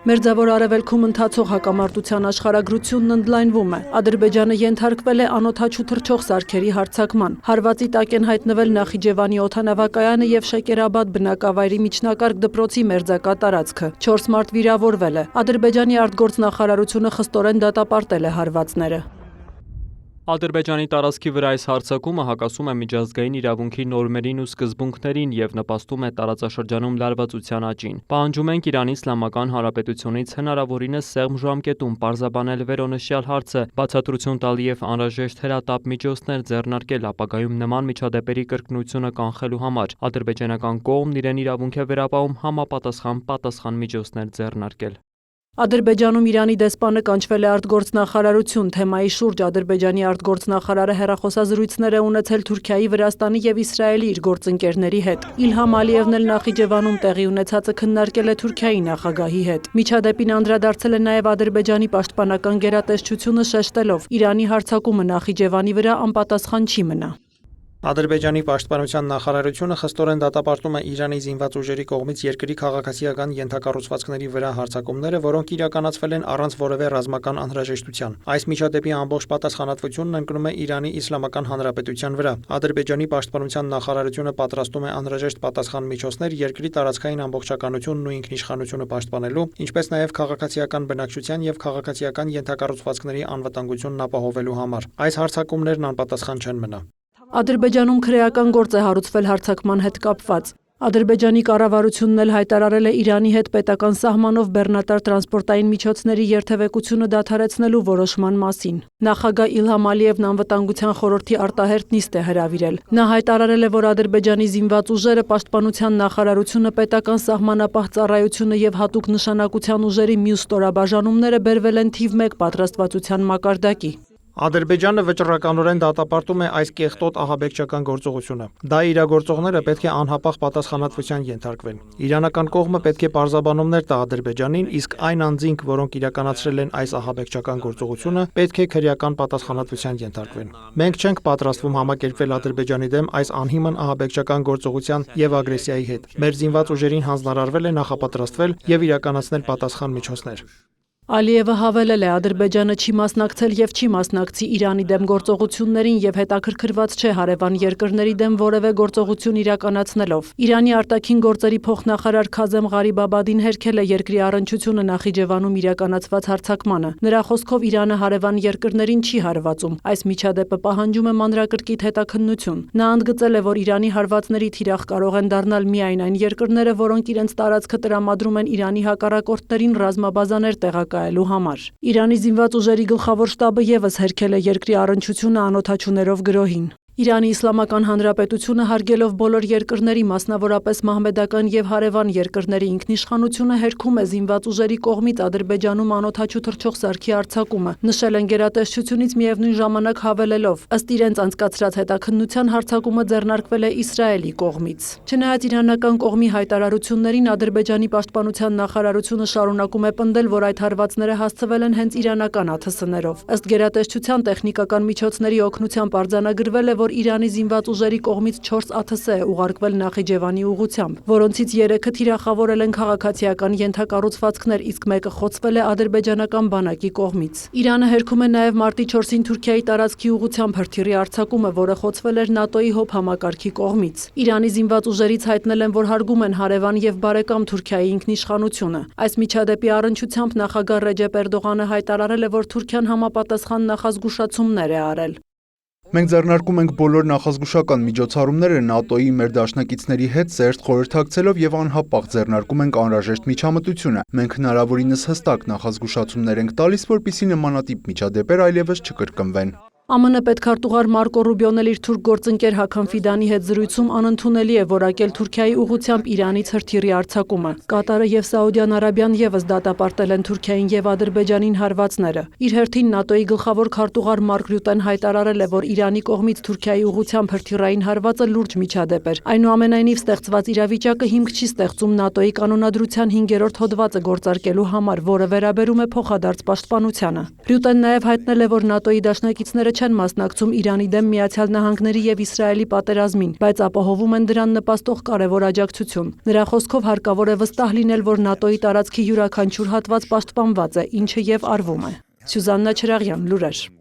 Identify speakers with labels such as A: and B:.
A: Մերձավոր Արևելքում ընթացող հակամարտության աշխարհագրությունն ընդլայնվում է։ Ադրբեջանը ենթարկվել է անօդաչու թռչող սարքերի հարձակման։ Հարվածի տակ են հայտնվել Նախիջևանի օդանավակայանը եւ Շեկերաբադ բնակավայրի միջնակարգ դպրոցի մերձակա տարածքը։ 4 մարդ վիրավորվել է։ Ադրբեջանի արտգործնախարարությունը խստորեն դատապարտել է հարվածները։
B: Ադրբեջանի տարածքի վրա այս հարձակումը հակասում է միջազգային իրավունքի նորմերին ու սկզբունքներին եւ նպաստում է տարածաշրջանում լարվածության աճին։ Պահանջում ենք Իրանի Իսլամական Հանրապետությունից հնարավորինս սեղմ ժամկետում պարզաբանել վերոնշյալ հարցը, բացատրություն տալ եւ անհրաժեշտ հրատապ միջոցներ ձեռնարկել ապագայում նման միջադեպերի կրկնությունը կանխելու համար։ Ադրբեջանական կողմն իրեն իրավունք է վերապահում համապատասխան միջոցներ ձեռնարկել։
A: Ադրբեջանում Իրանի դեսպանը կանչվել է արտգործնախարարություն թեմայի շուրջ Ադրբեջանի արտգործնախարարը հեռախոսազրույցներ է ունեցել Թուրքիայի, Վրաստանի եւ Իսրայելի իր գործընկերների հետ։ Իլհամ Ալիևն էլ Նախիջևանում տեղի ունեցածը քննարկել է Թուրքիայի նախագահի հետ։ Միջադեպին անդրադարձել է նաեւ Ադրբեջանի պաշտպանական գերատեսչությունը շեշտելով Իրանի հարձակումը Նախիջևանի վրա անպատասխան չի մնա։
C: Ադրբեջանի պաշտպանության նախարարությունը խստորեն դատապարտում է Իրանի զինված ուժերի կողմից երկրի քաղաքացիական ենթակառուցվածքների վրա հարձակումները, որոնք իրականացվել են առանց որևէ ռազմական անհրաժեշտության։ Այս միջադեպի ամբողջ պատասխանատվությունն ընկնում է Իրանի Իսլամական Հանրապետության վրա։ Ադրբեջանի պաշտպանության նախարարությունը պատրաստում է անհրաժեշտ պատասխան միջոցներ երկրի տարածքային ամբողջականությունն ու ինքնիշխանությունը պաշտպանելու, ինչպես նաև քաղաքացիական բնակչության եւ քաղաքացիական ենթակառուցվածքների անվտանգությունն ապահովելու համար։ Այս հարձակումներն անպատասխան չեն մնա։
A: Ադրբեջանում քրեական գործ է հարուցվել հարձակման հետ կապված։ Ադրբեջանի կառավարությունն էլ հայտարարել է Իրանի հետ պետական սահմանով բեռնատար տրանսպորտային միջոցների երթևեկությունը դադարեցնելու որոշման մասին։ Նախագահ Իլհամ Ալիևն անվտանգության խորհրդի արտահերթ նիստ է հրավիրել։ Նա հայտարարել է, որ Ադրբեջանի զինված ուժերը, պաշտպանության նախարարությունը, պետական սահմանապահ ծառայությունը եւ հատուկ նշանակության ուժերի մյուս ստորաբաժանումները բերվել են թիվ 1 պատրաստվածության մակարդակի։
C: Ադրբեջանը վճռականորեն դատապարտում է այս կեղտոտ ահաբեկչական գործողությունը։ Դա իրագործողները պետք է անհապաղ պատասխանատվության ենթարկվեն։ Իրանական կողմը պետք է պարզաբանումներ տա Ադրբեջանին, իսկ այն անձինք, որոնք իրականացրել են այս ահաբեկչական գործողությունը, պետք է քրեական պատասխանատվության ենթարկվեն։ Մենք չենք պատրաստվում համակերպվել Ադրբեջանի դեմ այս անհիմն ահաբեկչական գործողության եւ ագրեսիայի հետ։ Մեր զինված ուժերին հանձնարարվել է նախապատրաստվել եւ իրականացնել պատասխան միջոցներ։
A: Ալիևը հավելել է, Ադրբեջանը չի մասնակցել եւ չի մասնակցի Իրանի դեմ գործողություններին եւ հետաքրքրված չէ հարևան երկրների դեմ որևէ գործողություն իրականացնելով։ Իրանի արտաքին գործերի փոխնախարար Քազեմ Ղարիբաբադին հերքել է երկրի առնչությունը Նախիջևանում իրականացված հարձակմանը։ Նրա խոսքով Իրանը հարևան երկրներին չի հարվածում։ Այս միջադեպը պահանջում է մանրակրկիտ հետաքննություն։ Նա ընդգծել է, որ Իրանի հարվածների թիրախ կարող են դառնալ միայն այն երկրները, որոնք իրենց տարածքը տրամադրում են Իրանի հակառակորդներին ռազմաբազաներ տեղակայելու համար։ Իրանի զինված ուժերի գլխավոր շտաբը եւս հերքել է երկրի առնչությունը անօդաչուներով գրոհին։ Իրանի Իսլամական Հանրապետությունը հարգելով բոլոր երկրների, մասնավորապես մահմեդական եւ հարևան երկրների ինքնիշխանությունը, հերքում է զինված ուժերի կողմից Ադրբեջանում անօդաչու թռչող սարքի արձակումը։ Նշել են գերատեսչությունից միևնույն ժամանակ հավելելով, ըստ իրենց անցկացրած հետաքննության հարձակումը ձեռնարկվել է Իսրայելի կողմից։ Չնայած իրանական կողմի հայտարարություններին, Ադրբեջանի պաշտպանության նախարարությունը շարունակում է պնդել, որ այդ հարվածները հասցվել են հենց իրանական ԱԹՍ-ներով։ Ըստ գերատեսչության տեխնիկական միջոցների օգնությամբ արձանագրվել է, որ Իրանի զինված ուժերի կողմից 4 ԱԹՍ է ուղարկվել Նախիջևանի ուղղությամբ, որոնցից 3-ը թիրախավորել են քաղաքացիական ենթակառուցվածքներ, իսկ մեկը խոցվել է ադրբեջանական բանակի կողմից։ Իրանը հերքում է նաև մարտի 4-ին Թուրքիայի տարածքի ուղղությամբ հրթիռի արձակումը, որը խոցվել էր ՆԱՏՕ-ի ՀՕՊ համակարգի կողմից։ Իրանի զինված ուժերից հայտնել են, որ հարգում են հարևան եւ բարեկամ Թուրքիայի ինքնիշխանությունը։ Այս միջադեպի առնչությամբ նախագահ Ռեջեփ Էրդողանը հայտարարել է, որ Թուրքիան համապատասխան նախազգուշացումներ է արել։
D: Մենք ձեռնարկում ենք բոլոր նախազգուշական միջոցառումները ՆԱՏՕ-ի մեր դաշնակիցների հետ ծերտ խորհրդակցելով եւ անհապաղ ձեռնարկում ենք անհրաժեշտ միջամտությունը։ Մենք հնարավորինս հստակ նախազգուշացումներ ենք տալիս, որպեսզի նմանատիպ միջադեպեր այլևս չկրկնվեն։
A: ԱՄՆ պետքարտուղար Մարկո Ռուբիոն էլ իր թուրք գործընկեր Հաքամ Ֆիդանի հետ զրույցում անընդունելի է որակել Թուրքիայի ուղղությամբ Իրանից հրթիռի արձակումը։ Կատարը եւ Սաուդյան Արաբիան եւս դատապարտել են Թուրքիային եւ Ադրբեջանին հարվածները։ Իր հերթին ՆԱՏՕ-ի գլխավոր քարտուղար Մարկ Ռյուտեն հայտարարել է, որ Իրանի կողմից Թուրքիայի ուղղությամբ հրթիռային հարվածը լուրջ միջադեպ էր։ Այնուամենայնիվ ստեղծված իրավիճակը հիմք չի ստեղծում ՆԱՏՕ-ի կանոնադրության 5-րդ հոդվածը գործարկելու համար, որը վերաբերում է փոխադարձ պաշտպանությանը։ Ռյուտեն նաեւ հայտնել է, որ ՆԱՏՕ-ի դաշնակիցները չեն մասնակցում Իրանի դեմ Միացյալ Նահանգների եւ Իսրայելի պատերազմին, բայց ապահովում են դրան նպաստող կարևոր աջակցություն։ Նրա խոսքով հարկավոր է վստահ լինել, որ ՆԱՏՕ-ի տարածքի յուրաքանչյուր հատված պաշտպանված է, ինչը եւ արվում է։ Սյուզաննա Չրաղյան, լուրեր։